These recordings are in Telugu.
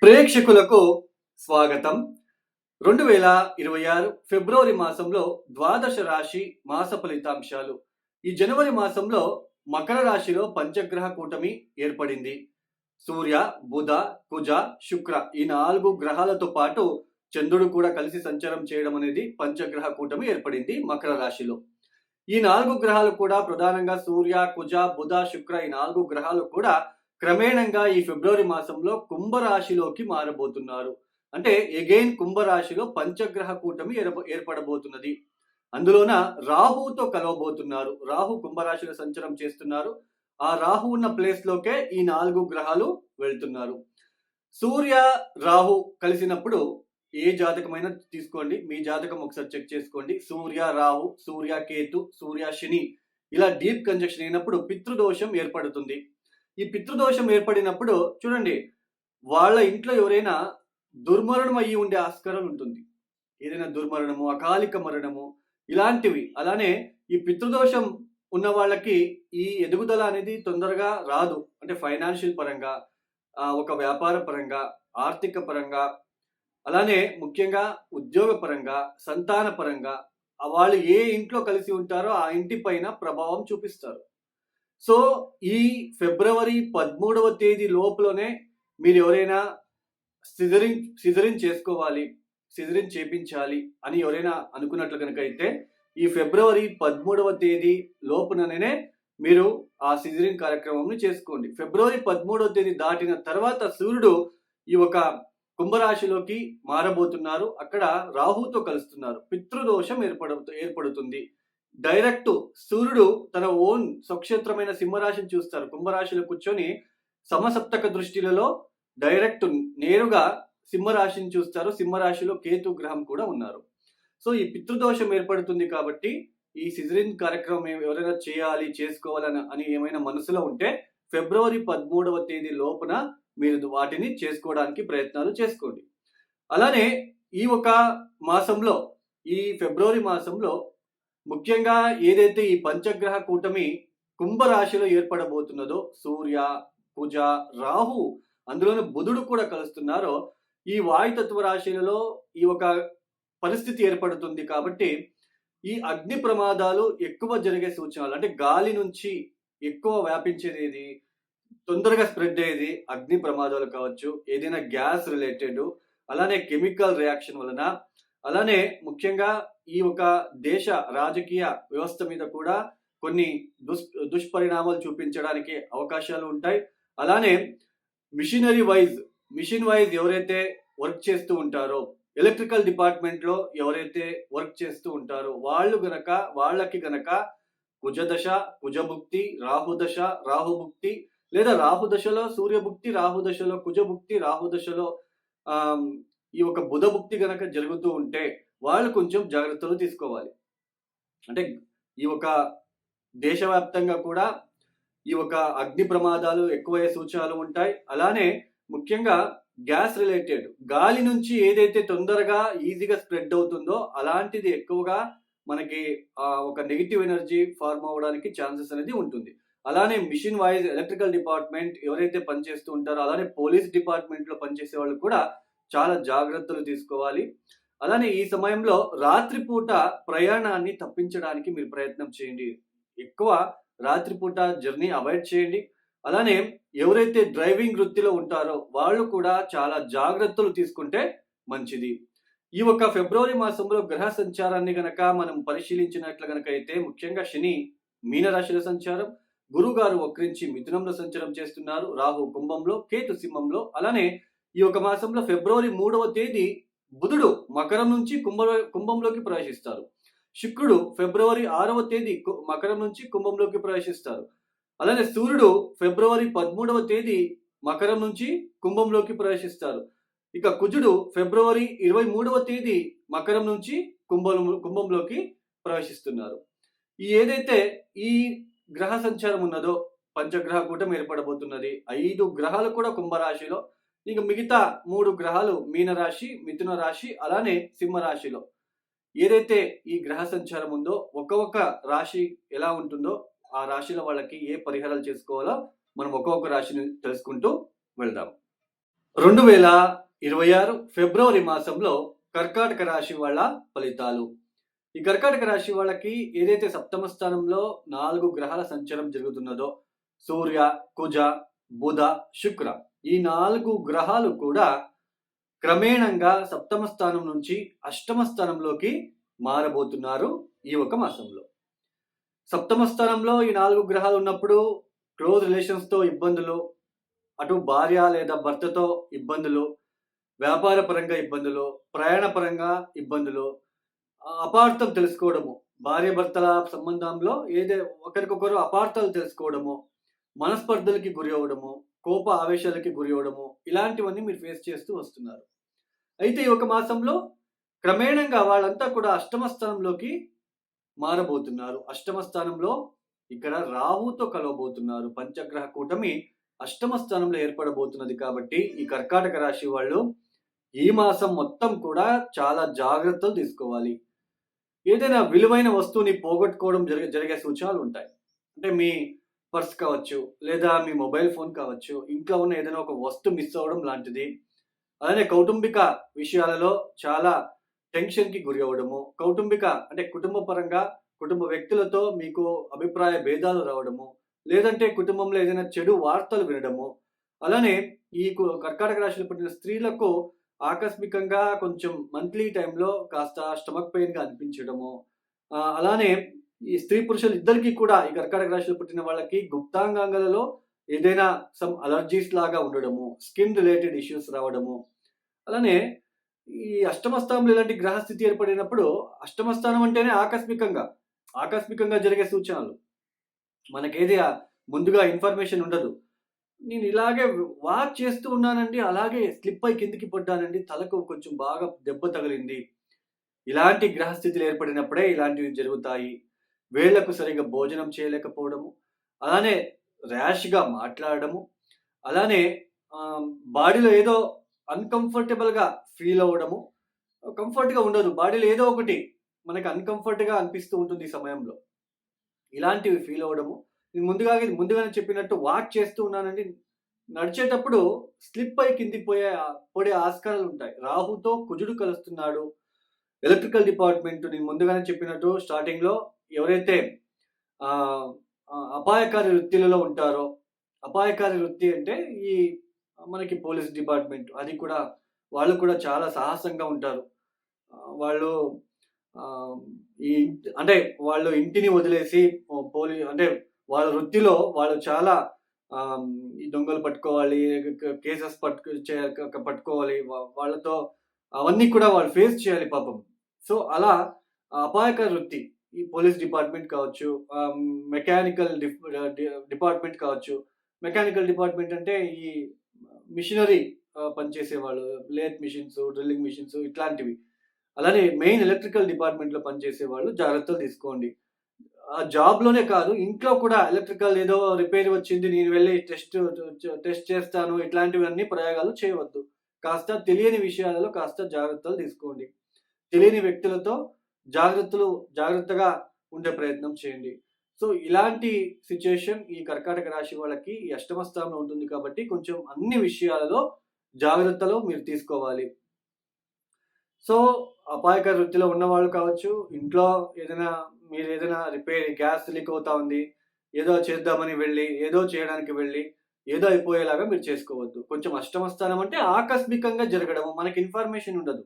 ప్రేక్షకులకు స్వాగతం. 2026 ఫిబ్రవరి మాసంలో ద్వాదశ రాశి మాస ఫలితాంశాలు. ఈ జనవరి మాసంలో మకర రాశిలో పంచగ్రహ కూటమి ఏర్పడింది. సూర్య, బుధ, కుజ, శుక్ర ఈ 4 గ్రహాలతో పాటు చంద్రుడు కూడా కలిసి సంచారం చేయడం అనేది పంచగ్రహ కూటమి ఏర్పడింది మకర రాశిలో. ఈ 4 గ్రహాలు కూడా ప్రధానంగా సూర్య, కుజ, బుధ, శుక్ర ఈ 4 గ్రహాలు కూడా క్రమేణంగా ఈ ఫిబ్రవరి మాసంలో కుంభరాశిలోకి మారబోతున్నారు. అంటే ఎగైన్ కుంభరాశిలో పంచగ్రహ కూటమి ఏర్పడబోతున్నది. అందులోన రాహుతో కలవబోతున్నారు. రాహు కుంభరాశిలో సంచారం చేస్తున్నారు. ఆ రాహు ఉన్న ప్లేస్ లోకే ఈ 4 గ్రహాలు వెళ్తున్నారు. సూర్య రాహు కలిసినప్పుడు ఏ జాతకమైనా తీసుకోండి, మీ జాతకం ఒకసారి చెక్ చేసుకోండి. సూర్య రాహు, సూర్య కేతు, సూర్య శని ఇలా డీప్ కంజక్షన్ అయినప్పుడు పితృదోషం ఏర్పడుతుంది. ఈ పితృదోషం ఏర్పడినప్పుడు చూడండి, వాళ్ళ ఇంట్లో ఎవరైనా దుర్మరణం అయ్యి ఉండే ఆస్కారం ఉంటుంది. ఏదైనా దుర్మరణము, అకాలిక మరణము ఇలాంటివి. అలానే ఈ పితృదోషం ఉన్న వాళ్ళకి ఈ ఎదుగుదల అనేది తొందరగా రాదు. అంటే ఫైనాన్షియల్ పరంగా, ఒక వ్యాపార పరంగా, ఆర్థిక పరంగా, అలానే ముఖ్యంగా ఉద్యోగ పరంగా, సంతాన పరంగా వాళ్ళు ఏ ఇంట్లో కలిసి ఉంటారో ఆ ఇంటి పైన ప్రభావం చూపిస్తారు. సో ఈ ఫిబ్రవరి 13వ తేదీ లోపులోనే మీరు ఎవరైనా సిజరిన్ చేసుకోవాలి, సిజరిన్ చేపించాలి అని ఎవరైనా అనుకున్నట్లు కనుక అయితే ఈ ఫిబ్రవరి 13వ తేదీ లోపుననే మీరు ఆ సిజరిన్ కార్యక్రమంని చేసుకోండి. ఫిబ్రవరి 13వ తేదీ దాటిన తర్వాత సూర్యుడు ఈ ఒక కుంభరాశిలోకి మారబోతున్నారు. అక్కడ రాహుతో కలుస్తున్నారు. పితృదోషం ఏర్పడుతుంది. డైరెక్ట్ సూర్యుడు తన ఓన్ స్వక్షేత్రమైన సింహరాశిని చూస్తారు. కుంభరాశిలో కూర్చొని సమసప్తక దృష్టిలలో డైరెక్ట్ నేరుగా సింహరాశిని చూస్తారు. సింహరాశిలో కేతు గ్రహం కూడా ఉన్నారు. సో ఈ పితృదోషం ఏర్పడుతుంది కాబట్టి ఈ సిజరిన్ కార్యక్రమం ఎవరైనా చేయాలి, చేసుకోవాలని అని ఏమైనా మనసులో ఉంటే ఫిబ్రవరి 13వ తేదీ లోపున మీరు వాటిని చేసుకోవడానికి ప్రయత్నాలు చేసుకోండి. అలానే ఈ ఒక మాసంలో, ఈ ఫిబ్రవరి మాసంలో ముఖ్యంగా ఏదైతే ఈ పంచగ్రహ కూటమి కుంభరాశిలో ఏర్పడబోతున్నదో సూర్య, కుజ, రాహు అందులోనే బుధుడు కూడా కలుస్తున్నారో ఈ వాయుతత్వ రాశులలో ఈ ఒక పరిస్థితి ఏర్పడుతుంది. కాబట్టి ఈ అగ్ని ప్రమాదాలు ఎక్కువ జరిగే సూచనలు, అంటే గాలి నుంచి ఎక్కువ వ్యాపించేది ఏది, తొందరగా స్ప్రెడ్ అయ్యేది అగ్ని ప్రమాదాలు కావచ్చు, ఏదైనా గ్యాస్ రిలేటెడ్, అలానే కెమికల్ రియాక్షన్ వలన, అలానే ముఖ్యంగా ఈ ఒక దేశ రాజకీయ వ్యవస్థ మీద కూడా కొన్ని దుష్పరిణామాలు చూపించడానికి అవకాశాలు ఉంటాయి. అలానే మిషన్ వైజ్ ఎవరైతే వర్క్ చేస్తూ ఉంటారో, ఎలక్ట్రికల్ డిపార్ట్మెంట్ లో ఎవరైతే వర్క్ చేస్తూ ఉంటారో వాళ్ళకి గనక కుజదశ, కుజభుక్తి, రాహుదశ, రాహుభుక్తి, లేదా రాహుదశలో సూర్యభుక్తి, రాహుదశలో కుజభుక్తి, రాహుదశలో ఈ ఒక బుధభుక్తి గనక జరుగుతూ ఉంటే వాళ్ళు కొంచెం జాగ్రత్తలు తీసుకోవాలి. అంటే ఈ ఒక దేశవ్యాప్తంగా కూడా ఈ ఒక అగ్ని ప్రమాదాలు ఎక్కువయ్యే సూచనలు ఉంటాయి. అలానే ముఖ్యంగా గ్యాస్ రిలేటెడ్, గాలి నుంచి ఏదైతే తొందరగా ఈజీగా స్ప్రెడ్ అవుతుందో అలాంటిది ఎక్కువగా మనకి ఒక నెగిటివ్ ఎనర్జీ ఫార్మ్ అవ్వడానికి ఛాన్సెస్ అనేది ఉంటుంది. అలానే మిషన్ వైజ్ ఎలక్ట్రికల్ డిపార్ట్మెంట్ ఎవరైతే పనిచేస్తూ ఉంటారో, అలానే పోలీస్ డిపార్ట్మెంట్ లో పనిచేసే వాళ్ళు కూడా చాలా జాగ్రత్తలు తీసుకోవాలి. అలానే ఈ సమయంలో రాత్రిపూట ప్రయాణాన్ని తప్పించడానికి మీరు ప్రయత్నం చేయండి. ఎక్కువ రాత్రిపూట జర్నీ అవాయిడ్ చేయండి. అలానే ఎవరైతే డ్రైవింగ్ వృత్తిలో ఉంటారో వాళ్ళు కూడా చాలా జాగ్రత్తలు తీసుకుంటే మంచిది. ఈ ఒక ఫిబ్రవరి మాసంలో గ్రహ సంచారాన్ని గనక మనం పరిశీలించినట్లు గనక అయితే ముఖ్యంగా శని మీనరాశిలో సంచారం, గురువు గారు వక్రించి మిథునంలో సంచారం చేస్తున్నారు, రాహు కుంభంలో, కేతు సింహంలో. అలానే ఈ ఒక మాసంలో ఫిబ్రవరి 3వ తేదీ బుధుడు మకరం నుంచి కుంభంలోకి ప్రవేశిస్తారు. శుక్రుడు ఫిబ్రవరి 6వ తేదీ మకరం నుంచి కుంభంలోకి ప్రవేశిస్తారు. అలానే సూర్యుడు ఫిబ్రవరి 13వ తేదీ మకరం నుంచి కుంభంలోకి ప్రవేశిస్తారు. ఇక కుజుడు ఫిబ్రవరి 23వ తేదీ మకరం నుంచి కుంభంలోకి ప్రవేశిస్తున్నారు. ఏదైతే ఈ గ్రహ సంచారం ఉన్నదో పంచగ్రహ కూటమి ఏర్పడబోతున్నది. 5 గ్రహాలు కూడా కుంభరాశిలో, ఇక మిగతా 3 గ్రహాలు మీనరాశి, మిథున రాశి, అలానే సింహరాశిలో. ఏదైతే ఈ గ్రహ సంచారం ఉందో ఒక్కొక్క రాశి ఎలా ఉంటుందో ఆ రాశిలో వాళ్ళకి ఏ పరిహారాలు చేసుకోవాలో మనం ఒక్కొక్క రాశిని తెలుసుకుంటూ వెళ్దాం. 2026 ఫిబ్రవరి మాసంలో కర్కాటక రాశి వాళ్ళ ఫలితాలు. ఈ కర్కాటక రాశి వాళ్ళకి ఏదైతే సప్తమ స్థానంలో 4 గ్రహాల సంచారం జరుగుతున్నదో సూర్య, కుజ, బుధ, శుక్ర ఈ 4 గ్రహాలు కూడా క్రమేణంగా సప్తమ స్థానం నుంచి అష్టమ స్థానంలోకి మారబోతున్నారు ఈ ఒక మాసంలో. సప్తమ స్థానంలో ఈ 4 గ్రహాలు ఉన్నప్పుడు క్లోజ్ రిలేషన్స్‌తో ఇబ్బందులు, అటు భార్య లేదా భర్తతో ఇబ్బందులు, వ్యాపార పరంగా ఇబ్బందులు, ప్రయాణ పరంగా ఇబ్బందులు, అపార్థం తెలుసుకోవడము, భార్యాభర్తల సంబంధంలో ఒకరికొకరు అపార్థాలు తెలుసుకోవడము, మనస్పర్ధలకి గురి అవ్వడము, కోప ఆవేశాలకి గురి అవ్వడము, ఇలాంటివన్నీ మీరు ఫేస్ చేస్తూ వస్తున్నారు. అయితే ఈ ఒక మాసంలో క్రమేణంగా వాళ్ళంతా కూడా అష్టమ స్థానంలోకి మారబోతున్నారు. అష్టమ స్థానంలో ఇక్కడ రాహుతో కలవబోతున్నారు. పంచగ్రహ కూటమి అష్టమ స్థానంలో ఏర్పడబోతున్నది కాబట్టి ఈ కర్కాటక రాశి వాళ్ళు ఈ మాసం మొత్తం కూడా చాలా జాగ్రత్తలు తీసుకోవాలి. ఏదైనా విలువైన వస్తువుని పోగొట్టుకోవడం జరిగే సూచనలు ఉంటాయి. అంటే మీ పర్స్ కావచ్చు, లేదా మీ మొబైల్ ఫోన్ కావచ్చు, ఇంట్లో ఉన్న ఏదైనా ఒక వస్తువు మిస్ అవ్వడం లాంటిది. అలానే కౌటుంబిక విషయాలలో చాలా టెన్షన్‌కి గురి అవ్వడము, అంటే కుటుంబ పరంగా కుటుంబ వ్యక్తులతో మీకు అభిప్రాయ భేదాలు రావడము, లేదంటే కుటుంబంలో ఏదైనా చెడు వార్తలు వినడము. అలానే ఈ కర్కాటక రాశిలో పుట్టిన స్త్రీలకు ఆకస్మికంగా కొంచెం మంత్లీ టైంలో కాస్త స్టమక్ పెయిన్‌గా అనిపించడము. అలానే ఈ స్త్రీ పురుషులు ఇద్దరికీ కూడా ఈ కర్కాటక రాశిలో పుట్టిన వాళ్ళకి గుప్తాంగాంగాలలో ఏదైనా సమ్ అలర్జీస్ లాగా ఉండడము, స్కిన్ రిలేటెడ్ ఇష్యూస్ రావడము. అలానే ఈ అష్టమ స్థానంలో ఇలాంటి గ్రహస్థితి ఏర్పడినప్పుడు అష్టమ స్థానం అంటేనే ఆకస్మికంగా జరిగే సూచనలు. మనకేది ముందుగా ఇన్ఫర్మేషన్ ఉండదు. నేను ఇలాగే వాక్ చేస్తూ ఉన్నానండి. అలాగే స్లిప్ అయి కిందకి పడ్డానండి. తలకు కొంచెం బాగా దెబ్బ తగిలింది. ఇలాంటి గ్రహస్థితులు ఏర్పడినప్పుడే ఇలాంటివి జరుగుతాయి. వేళకు సరిగ్గా భోజనం చేయలేకపోవడము, అలానే ర్యాష్‌గా మాట్లాడడము, అలానే బాడీలో ఏదో అన్‌కంఫర్టబుల్‌గా ఫీల్ అవ్వడము. కంఫర్ట్‌గా ఉండదు. బాడీలో ఏదో ఒకటి మనకి అన్‌కంఫర్ట్‌గా అనిపిస్తూ ఉంటుంది ఈ సమయంలో. ఇలాంటివి ఫీల్ అవ్వడము. నేను ముందుగానే చెప్పినట్టు వాక్ చేస్తూ ఉన్నానండి. నడిచేటప్పుడు స్లిప్ అయి కిందికి పడే ఆస్కారాలుంటాయి. రాహుతో కుజుడు కలుస్తున్నాడు. ఎలక్ట్రికల్ డిపార్ట్‌మెంట్ నేను ముందుగానే చెప్పినట్టు స్టార్టింగ్‌లో ఎవరైతే అపాయకారి వృత్తిలలో ఉంటారో, అపాయకారి వృత్తి అంటే ఈ మనకి పోలీస్ డిపార్ట్‌మెంట్ అది కూడా వాళ్ళు కూడా చాలా సాహసంగా ఉంటారు. వాళ్ళు అంటే వాళ్ళు ఇంటిని వదిలేసి అంటే వాళ్ళ వృత్తిలో వాళ్ళు చాలా ఈ దొంగలు పట్టుకోవాలి, కేసెస్ పట్టుకోవాలి. వాళ్ళతో అవన్నీ కూడా వాళ్ళు ఫేస్ చేయాలి పాపం. సో, అలా అపాయకర వృత్తి ఈ పోలీస్ డిపార్ట్‌మెంట్ కావచ్చు, మెకానికల్ డిపార్ట్‌మెంట్ కావచ్చు. మెకానికల్ డిపార్ట్‌మెంట్ అంటే ఈ మిషనరీ పనిచేసేవాళ్ళు. లేత్ మిషన్స్, డ్రిల్లింగ్ మిషన్స్ ఇట్లాంటివి. అలానే మెయిన్ ఎలక్ట్రికల్ డిపార్ట్‌మెంట్‌లో పనిచేసేవాళ్ళు జాగ్రత్తలు తీసుకోండి. ఆ జాబ్‌లోనే కాదు, ఇంట్లో కూడా ఎలక్ట్రికల్ ఏదో రిపేర్ వచ్చింది. నేను వెళ్లి టెస్ట్ చేస్తాను. ఇట్లాంటివన్నీ ప్రయోగాలు చేయవద్దు. కాస్త తెలియని విషయాలలో కాస్త జాగ్రత్తలు తీసుకోండి. తెలియని వ్యక్తులతో జాగ్రత్తగా ఉండే ప్రయత్నం చేయండి. సో, ఇలాంటి సిట్యుయేషన్ ఈ కర్కాటక రాశి వాళ్ళకి ఈ అష్టమ స్థానంలో ఉంటుంది కాబట్టి కొంచెం అన్ని విషయాలలో జాగ్రత్తలు మీరు తీసుకోవాలి. సో, అపాయకర వృత్తిలో ఉన్నవాళ్ళు కావచ్చు, ఇంట్లో మీరేదైనా గ్యాస్ లీక్ అవుతా ఉంది. ఏదో చేద్దామని వెళ్లి, ఏదో చేయడానికి వెళ్లి, ఏదో అయిపోయేలాగా మీరు చేసుకోవద్దు. కొంచెం అష్టమ స్థానం అంటే ఆకస్మికంగా జరగడము. మనకి ఇన్ఫర్మేషన్ ఉండదు.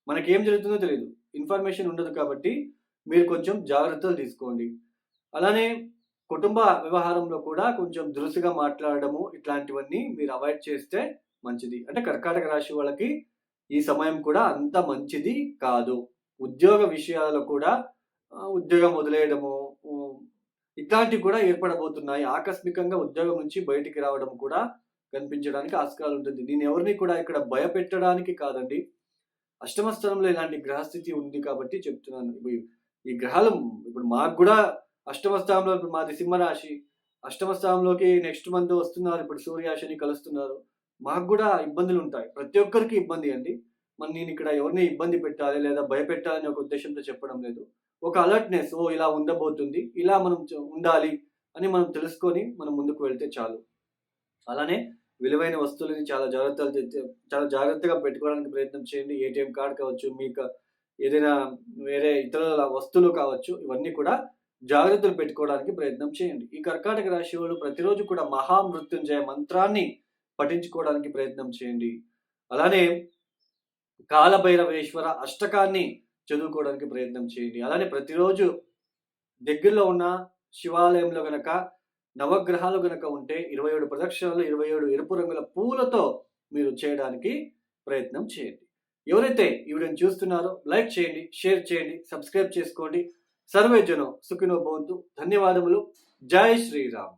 మనకేం జరుగుతుందో తెలీదు. ఇన్ఫర్మేషన్ ఉండదు కాబట్టి మీరు కొంచెం జాగ్రత్తలు తీసుకోండి. అలానే కుటుంబ వ్యవహారంలో కూడా కొంచెం దురుసుగా మాట్లాడడము ఇట్లాంటివన్నీ మీరు అవాయిడ్ చేస్తే మంచిది. అంటే కర్కాటక రాశి వాళ్ళకి ఈ సమయం కూడా అంత మంచిది కాదు. ఉద్యోగ విషయాలలో కూడా ఉద్యోగం వదిలేయడము ఇట్లాంటివి కూడా ఏర్పడబోతున్నాయి. ఆకస్మికంగా ఉద్యోగం నుంచి బయటికి రావడం కూడా కనిపించడానికి ఆస్కారం ఉంటుంది. నేను ఎవరిని కూడా ఇక్కడ భయపెట్టడానికి కాదండి. అష్టమ స్థానంలో ఇలాంటి గ్రహస్థితి ఉంది కాబట్టి చెప్తున్నాను. ఈ గ్రహాలు ఇప్పుడు మాకు కూడా అష్టమ స్థానంలో ఇప్పుడు మాది సింహరాశి. అష్టమ స్థానంలోకి నెక్స్ట్ మంత్ వస్తున్నారు. ఇప్పుడు సూర్య, శని కలుస్తున్నారు. మాకు కూడా ఇబ్బందులుంటాయి. ప్రతి ఒక్కరికి ఇబ్బంది అండి. నేను ఇక్కడ ఎవరిని ఇబ్బంది పెట్టాలి లేదా భయపెట్టాలని ఒక ఉద్దేశంతో చెప్పడం లేదు. ఒక అలర్ట్‌నెస్ ఇలా ఉండబోతుంది. ఇలా మనం ఉండాలి అని మనం తెలుసుకొని మనం ముందుకు వెళ్తే చాలు. అలానే విలువైన వస్తువులని చాలా జాగ్రత్తగా పెట్టుకోవడానికి ప్రయత్నం చేయండి. ఏటీఎం కార్డ్ కావచ్చు, మీకు ఏదైనా వేరే ఇతరుల వస్తువులు కావచ్చు, ఇవన్నీ కూడా జాగ్రత్తలు పెట్టుకోవడానికి ప్రయత్నం చేయండి. ఈ కర్కాటక రాశి వాళ్ళు ప్రతిరోజు కూడా మహామృత్యుంజయ మంత్రాన్ని పఠించుకోవడానికి ప్రయత్నం చేయండి. అలానే కాలభైరవేశ్వర అష్టకాన్ని చదువుకోవడానికి ప్రయత్నం చేయండి. అలానే ప్రతిరోజు దగ్గరలో ఉన్న శివాలయంలో గనక నవగ్రహాలు గనక ఉంటే 27 ప్రదక్షిణలు 27 ఎరుపు రంగుల పూలతో మీరు చేయడానికి ప్రయత్నం చేయండి. ఎవరైతే ఈ వీడియోని చూస్తున్నారో లైక్ చేయండి, షేర్ చేయండి, సబ్స్క్రైబ్ చేసుకోండి. సర్వే జనం సుఖినో భవంతు. ధన్యవాదములు. జై శ్రీరామ్.